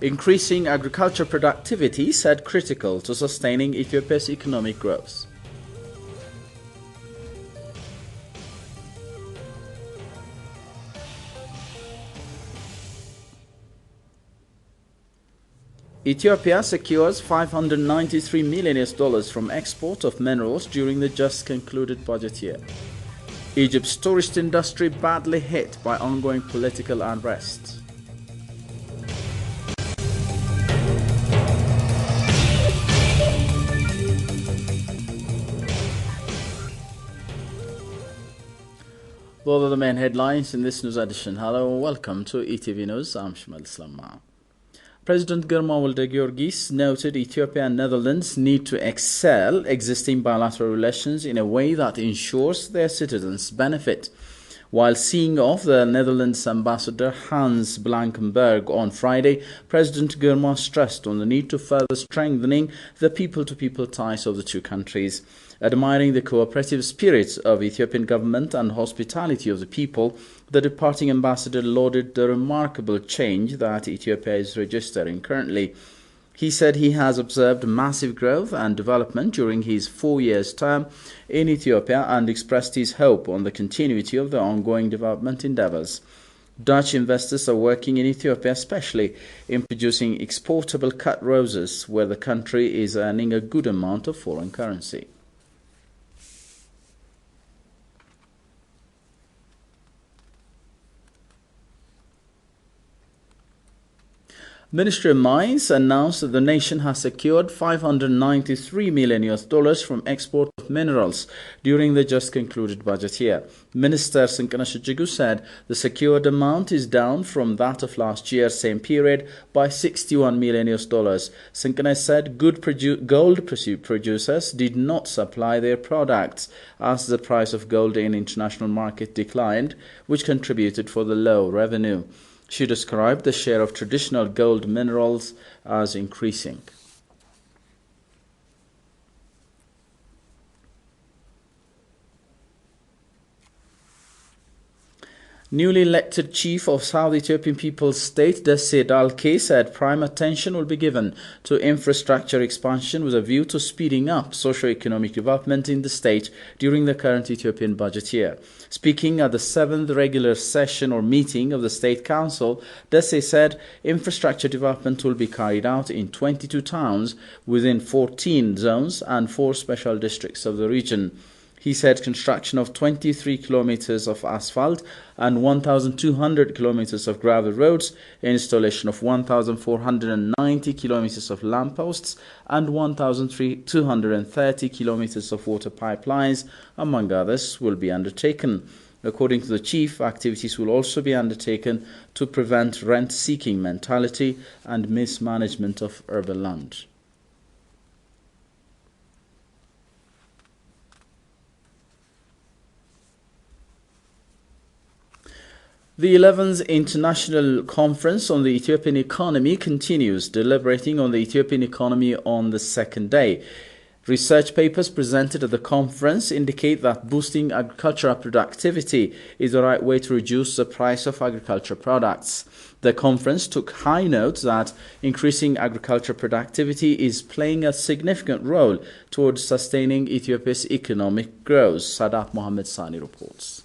increasing agriculture productivity said critical to sustaining Ethiopia's economic growth. Ethiopia secures $593 million from export of minerals during the just concluded budget year. Egypt's tourist industry badly hit by ongoing political unrest. Those are the main headlines in this news edition. Hello and welcome to ETV News. I'm Shmal Islamma. President Girma Walde Giorgis noted Ethiopia and Netherlands need to excel existing bilateral relations in a way that ensures their citizens benefit. While seeing off the Netherlands ambassador Hans Blankenberg on Friday, President Girma stressed on the need to further strengthening the people-to-people ties of the two countries. Admiring the cooperative spirit of Ethiopian government and hospitality of the people, the departing ambassador lauded the remarkable change that Ethiopia is registering currently. He said he has observed massive growth and development during his 4 years term in Ethiopia and expressed his hope on the continuity of the ongoing development endeavors. Dutch investors are working in Ethiopia, especially in producing exportable cut roses, where the country is earning a good amount of foreign currency. Ministry of Mines announced that the nation has secured $593 million from export of minerals during the just concluded budget year. Minister Sinkanesh Ejigu said the secured amount is down from that of last year, same period, by $61 million. Sinkanesh said gold producers did not supply their products as the price of gold in international market declined, which contributed for the low revenue. She described the share of traditional gold minerals as increasing. Newly elected chief of South Ethiopian People's State, Desse Dalke, said prime attention will be given to infrastructure expansion with a view to speeding up socio-economic development in the state during the current Ethiopian budget year. Speaking at the 7th regular session or meeting of the State Council, Desse said infrastructure development will be carried out in 22 towns within 14 zones and 4 special districts of the region. He said construction of 23 kilometers of asphalt and 1,200 kilometers of gravel roads, installation of 1,490 kilometers of lampposts and 1,230 kilometers of water pipelines, among others, will be undertaken. According to the chief, activities will also be undertaken to prevent rent-seeking mentality and mismanagement of urban land. The 11th International Conference on the Ethiopian Economy continues, deliberating on the Ethiopian economy on the second day. Research papers presented at the conference indicate that boosting agricultural productivity is the right way to reduce the price of agricultural products. The conference took high note that increasing agricultural productivity is playing a significant role towards sustaining Ethiopia's economic growth. Sadat Mohammed Sani reports.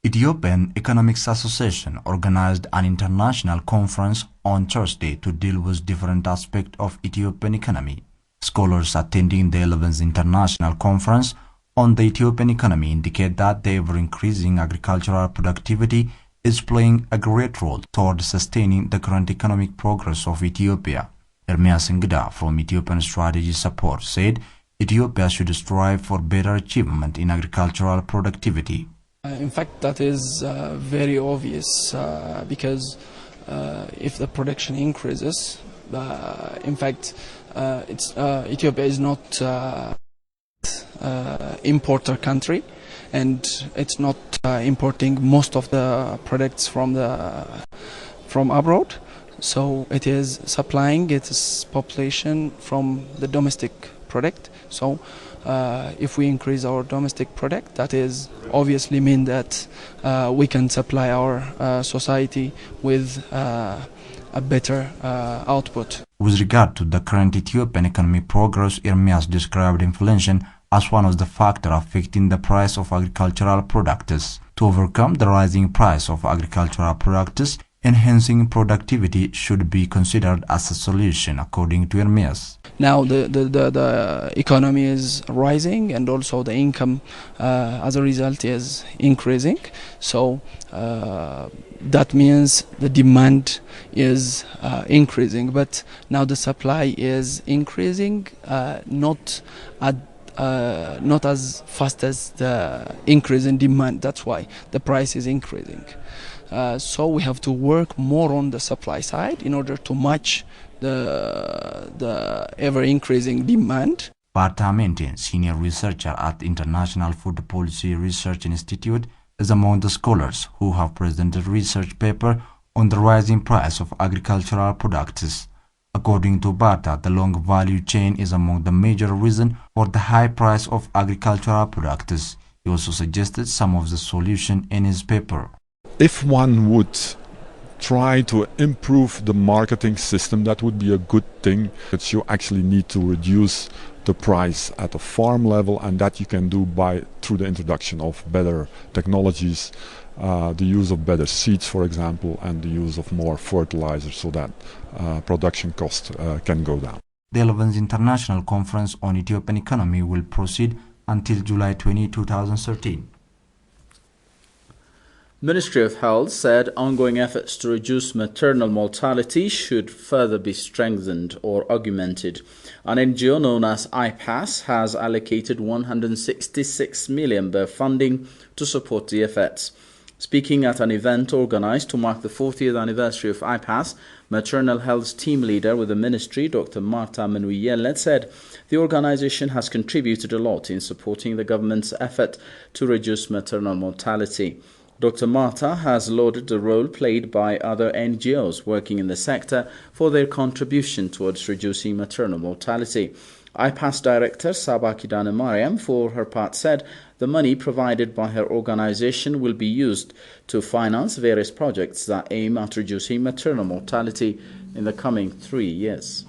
Ethiopian Economics Association organized an international conference on Thursday to deal with different aspects of Ethiopian economy. Scholars attending the 11th International Conference on the Ethiopian economy indicate that the ever-increasing agricultural productivity is playing a great role toward sustaining the current economic progress of Ethiopia. Ermias Ngida from Ethiopian Strategy Support said Ethiopia should strive for better achievement in agricultural productivity. In fact, that is very obvious because if the production increases, in fact, Ethiopia is not importer country, and it's not importing most of the products from abroad. So it is supplying its population from the domestic product. So if we increase our domestic product, that is obviously mean that we can supply our society with a better output. With regard to the current Ethiopian economic progress, Ermias described inflation as one of the factors affecting the price of agricultural products. To overcome the rising price of agricultural products, enhancing productivity should be considered as a solution, according to Ermias. Now the economy is rising, and also the income as a result is increasing. So that means the demand is increasing, but now the supply is increasing, not as fast as the increase in demand. That's why the price is increasing. So we have to work more on the supply side in order to match the ever-increasing demand. Barta Mentin, senior researcher at the International Food Policy Research Institute, is among the scholars who have presented research paper on the rising price of agricultural products. According to Barta, the long value chain is among the major reasons for the high price of agricultural products. He also suggested some of the solution in his paper. If one would try to improve the marketing system, that would be a good thing. But you actually need to reduce the price at the farm level, and that you can do through the introduction of better technologies, the use of better seeds, for example, and the use of more fertilizer, so that production cost can go down. The 11th International Conference on Ethiopian Economy will proceed until July 20, 2013. Ministry of Health said ongoing efforts to reduce maternal mortality should further be strengthened or augmented. An NGO known as IPAS has allocated 166 million birr funding to support the efforts. Speaking at an event organized to mark the 40th anniversary of IPAS, maternal health team leader with the ministry, Dr. Marta Menuyele, said the organization has contributed a lot in supporting the government's effort to reduce maternal mortality. Dr. Marta has lauded the role played by other NGOs working in the sector for their contribution towards reducing maternal mortality. IPAS Director Sabah Kidane Mariam, for her part, said the money provided by her organization will be used to finance various projects that aim at reducing maternal mortality in the coming 3 years.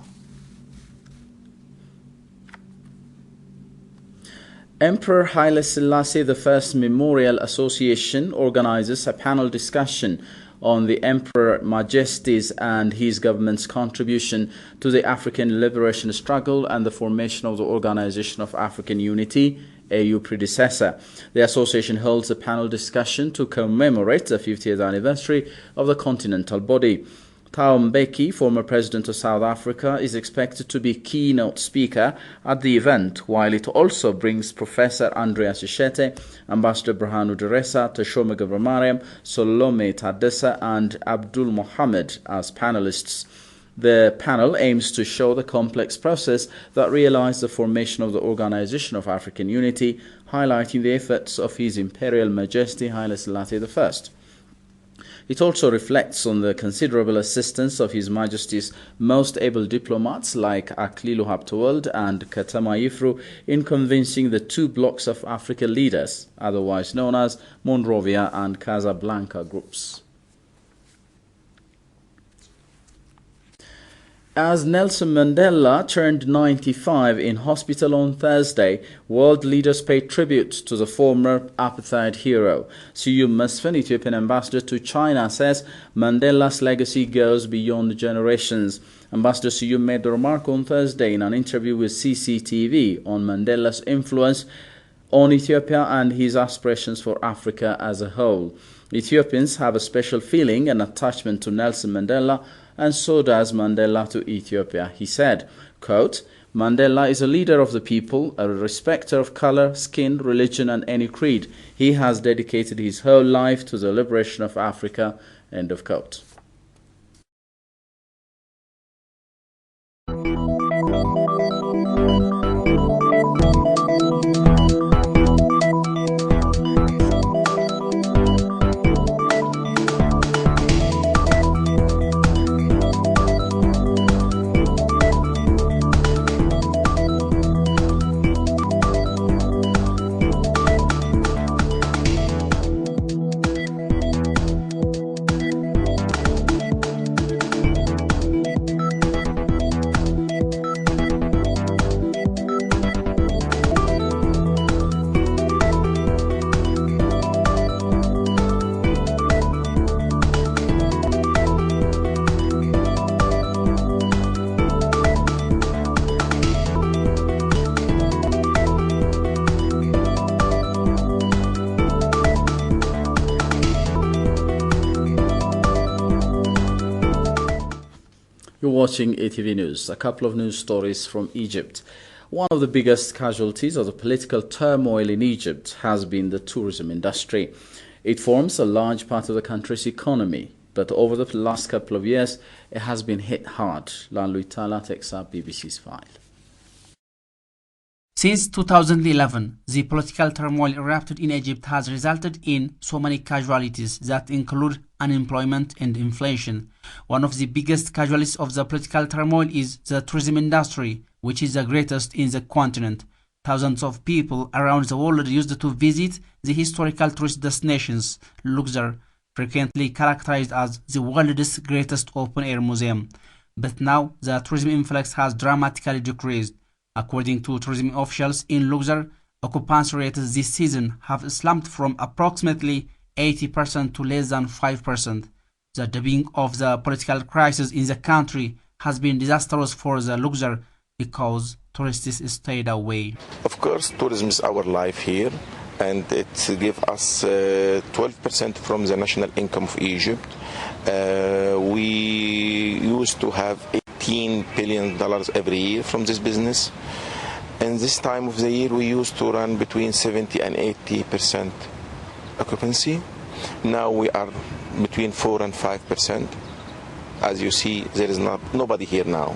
Emperor Haile Selassie I Memorial Association organizes a panel discussion on the Emperor Majesty's and his government's contribution to the African liberation struggle and the formation of the Organization of African Unity, AU predecessor. The association holds a panel discussion to commemorate the 50th anniversary of the continental body. Thabo Mbeki, former president of South Africa, is expected to be keynote speaker at the event, while it also brings Professor Andreas Ishete, Ambassador Brahanu Deresa, Teshome Gavramariam, Solome Tadessa, and Abdul Mohammed as panelists. The panel aims to show the complex process that realized the formation of the Organization of African Unity, highlighting the efforts of His Imperial Majesty Haile Selassie I. It also reflects on the considerable assistance of His Majesty's most able diplomats like Aklilu Habtowold and Katama Yifru in convincing the two blocks of Africa leaders, otherwise known as Monrovia and Casablanca groups. As Nelson Mandela turned 95 in hospital on Thursday, world leaders paid tribute to the former apartheid hero. Siyum Masfen, Ethiopian ambassador to China, says Mandela's legacy goes beyond generations. Ambassador Siyum made the remark on Thursday in an interview with CCTV on Mandela's influence on Ethiopia and his aspirations for Africa as a whole. Ethiopians have a special feeling and attachment to Nelson Mandela, and so does Mandela to Ethiopia. He said, quote, Mandela is a leader of the people, a respecter of color, skin, religion, and any creed. He has dedicated his whole life to the liberation of Africa, end of quote. You're watching ATV News. A couple of news stories from Egypt. One of the biggest casualties of the political turmoil in Egypt has been the tourism industry. It forms a large part of the country's economy, but over the last couple of years, it has been hit hard. Lanlu Itala takes up BBC's file. Since 2011, the political turmoil erupted in Egypt has resulted in so many casualties that include unemployment and inflation. One of the biggest casualties of the political turmoil is the tourism industry, which is the greatest in the continent. Thousands of people around the world used to visit the historical tourist destinations, Luxor, frequently characterized as the world's greatest open-air museum. But now the tourism influx has dramatically decreased. According to tourism officials in Luxor, occupancy rates this season have slumped from approximately 80% to less than 5%. The deepening of the political crisis in the country has been disastrous for the Luxor because tourists stayed away. Of course, tourism is our life here, and it gives us 12% from the national income of Egypt. We used to have $18 billion every year from this business. And this time of the year, we used to run between 70 and 80% occupancy. Now we are between 4 and 5%. As you see, there is nobody here now.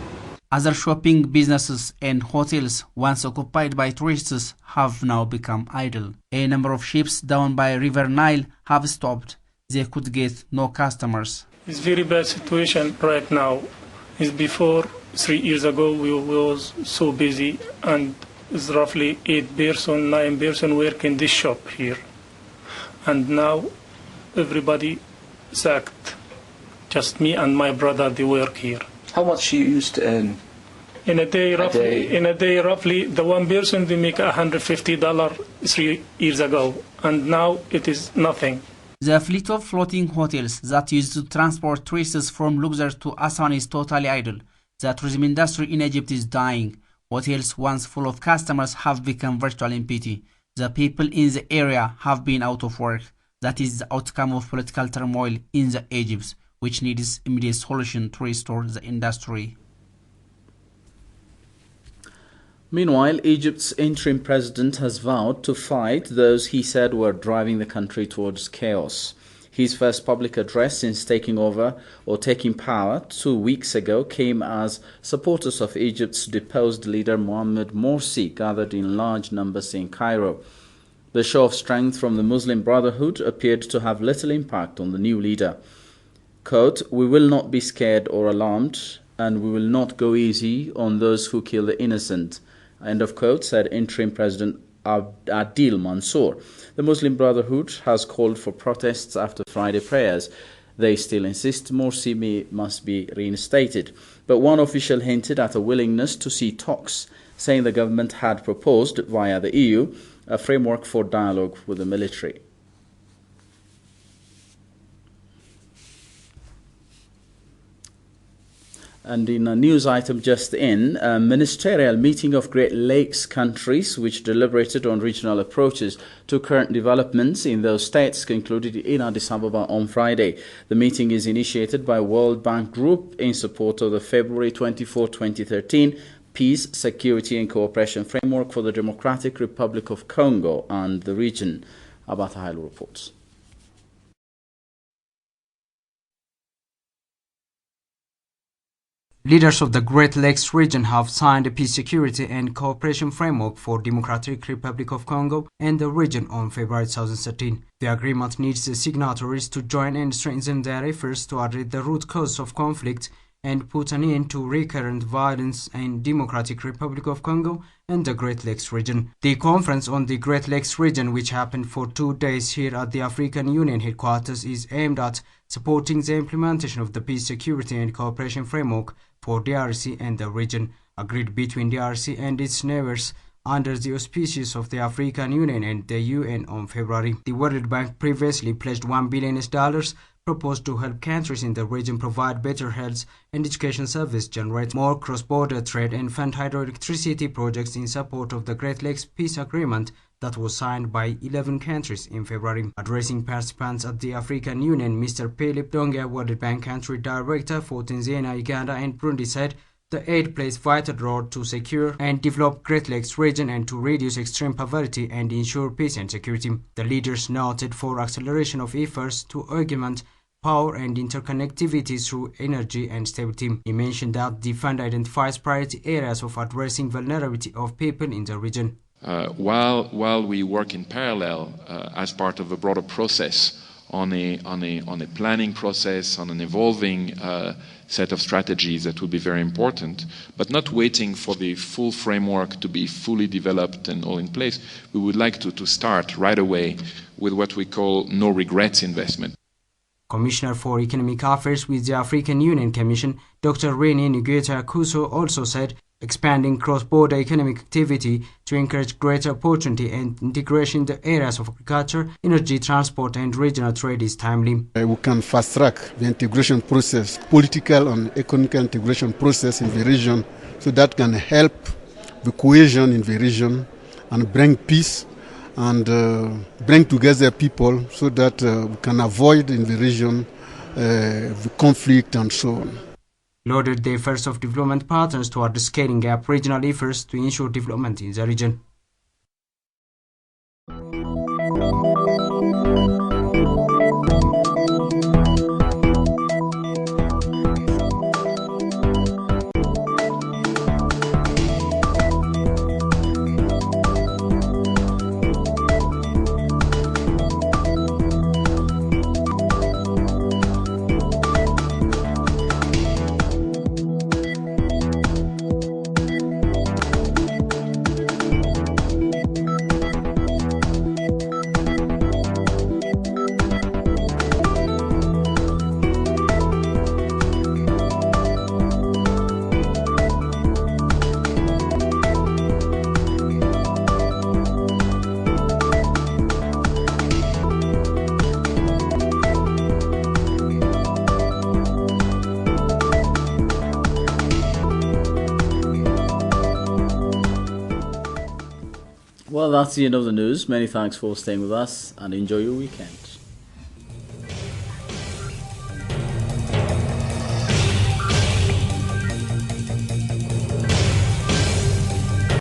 Other shopping businesses and hotels, once occupied by tourists, have now become idle. A number of ships down by River Nile have stopped. They could get no customers. It's a very bad situation right now. It's before 3 years ago we was so busy, and it's roughly 9 person work in this shop here. And now everybody sacked. Just me and my brother, they work here. How much you used to earn? In a day, roughly, the one person they make $150 3 years ago, and now it is nothing. The fleet of floating hotels that used to transport tourists from Luxor to Aswan is totally idle. The tourism industry in Egypt is dying. Hotels once full of customers have become virtually empty. The people in the area have been out of work. That is the outcome of political turmoil in the Egypt, which needs immediate solution to restore the industry. Meanwhile, Egypt's interim president has vowed to fight those he said were driving the country towards chaos. His first public address since taking power 2 weeks ago came as supporters of Egypt's deposed leader Mohamed Morsi gathered in large numbers in Cairo. The show of strength from the Muslim Brotherhood appeared to have little impact on the new leader. Quote, "We will not be scared or alarmed, and we will not go easy on those who kill the innocent," end of quote, said interim President Adil Mansour. The Muslim Brotherhood has called for protests after Friday prayers. They still insist Morsi must be reinstated. But one official hinted at a willingness to see talks, saying the government had proposed via the EU a framework for dialogue with the military. And in a news item just in, a ministerial meeting of Great Lakes countries which deliberated on regional approaches to current developments in those states concluded in Addis Ababa on Friday. The meeting is initiated by World Bank Group in support of the February 24, 2013 Peace, Security and Cooperation Framework for the Democratic Republic of Congo and the region. Abatahil reports. Leaders of the Great Lakes region have signed a peace, security and cooperation framework for Democratic Republic of Congo and the region on February 2013. The agreement needs the signatories to join and strengthen their efforts to address the root cause of conflict and put an end to recurrent violence in Democratic Republic of Congo and the Great Lakes region. The conference on the Great Lakes region, which happened for 2 days here at the African Union headquarters, is aimed at supporting the implementation of the peace, security and cooperation framework for DRC and the region, agreed between DRC and its neighbors under the auspices of the African Union and the UN on February. The World Bank previously pledged $1 billion proposed to help countries in the region provide better health and education service, generate more cross-border trade, and fund hydroelectricity projects in support of the Great Lakes Peace Agreement that was signed by 11 countries in February. Addressing participants at the African Union, Mr. Philip Donga, World Bank Country Director for Tanzania, Uganda, and Burundi, said the aid plays a vital role to secure and develop Great Lakes region and to reduce extreme poverty and ensure peace and security. The leaders noted for acceleration of efforts to augment power and interconnectivity through energy and stability. He mentioned that the fund identifies priority areas of addressing vulnerability of people in the region. While we work in parallel as part of a broader process on a planning process, on an evolving set of strategies that will be very important, but not waiting for the full framework to be fully developed and all in place, we would like to start right away with what we call no regrets investment. Commissioner for Economic Affairs with the African Union Commission, Dr. Rene Ngueta Kuso, also said expanding cross-border economic activity to encourage greater opportunity and integration in the areas of agriculture, energy, transport, and regional trade is timely. We can fast-track the integration process, political and economic integration process in the region, so that can help the cohesion in the region and bring peace and bring together people so that we can avoid in the region the conflict and so on. Lauded the efforts of development partners toward scaling up regional efforts to ensure development in the region. Well, that's the end of the news. Many thanks for staying with us and enjoy your weekend.